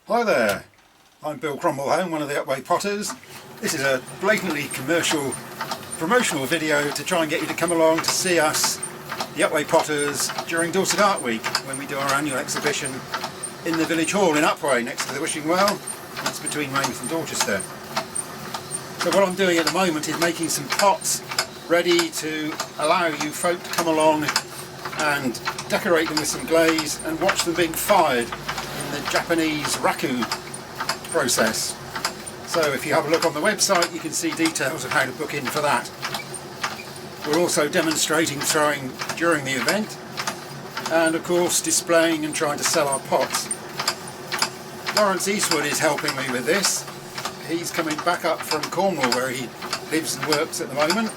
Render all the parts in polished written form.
Hi there, I'm Bill Crumbleholme, one of the Upwey Potters. This is a blatantly promotional video to try and get you to come along to see us, the Upwey Potters, during Dorset Art Week, when we do our annual exhibition in the village hall in Upwey, next to the Wishing Well. It's between Weymouth and Dorchester. So what I'm doing at the moment is making some pots ready to allow you folk to come along and decorate them with some glaze and watch them being fired in the Japanese Raku process. So if you have a look on the website, you can see details of how to book in for that. We're also demonstrating throwing during the event, and of course displaying and trying to sell our pots. Lawrence Eastwood is helping me with this. He's coming back up from Cornwall, where he lives and works at the moment,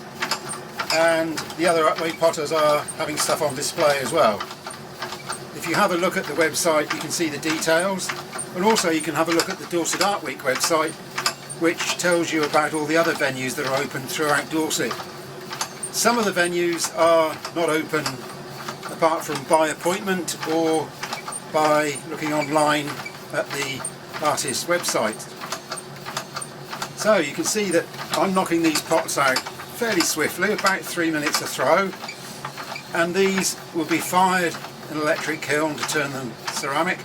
and the other Upwey Potters are having stuff on display as well. If you have a look at the website, you can see the details, and also you can have a look at the Dorset Art Week website, which tells you about all the other venues that are open throughout Dorset. Some of the venues are not open apart from by appointment or by looking online at the artist's website. So you can see that I'm knocking these pots out fairly swiftly, about 3 minutes a throw, and these will be fired in an electric kiln to turn them ceramic,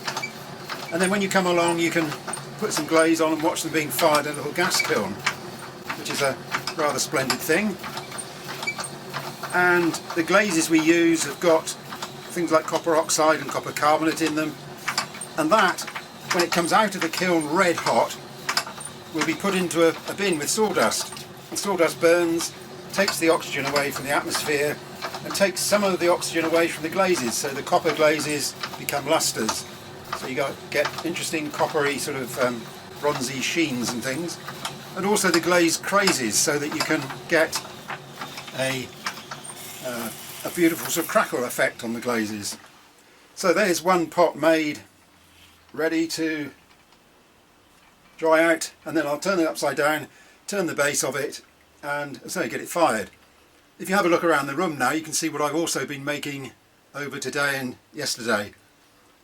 and then when you come along you can put some glaze on and watch them being fired in a little gas kiln, which is a rather splendid thing. And the glazes we use have got things like copper oxide and copper carbonate in them, and that, when it comes out of the kiln red hot, will be put into a bin with sawdust. And sawdust burns, takes the oxygen away from the atmosphere and takes some of the oxygen away from the glazes, so the copper glazes become lustres. So you get interesting coppery sort of bronzy sheens and things, and also the glaze crazes, so that you can get a beautiful sort of crackle effect on the glazes. So there's one pot made, ready to dry out, and then I'll turn it upside down, turn the base of it, and so get it fired. If you have a look around the room now, you can see what I've also been making over today and yesterday,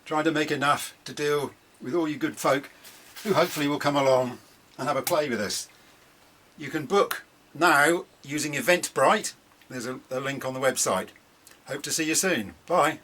trying to make enough to deal with all you good folk who hopefully will come along and have a play with us. You can book now using Eventbrite. There's a link on the website. Hope to see you soon. Bye.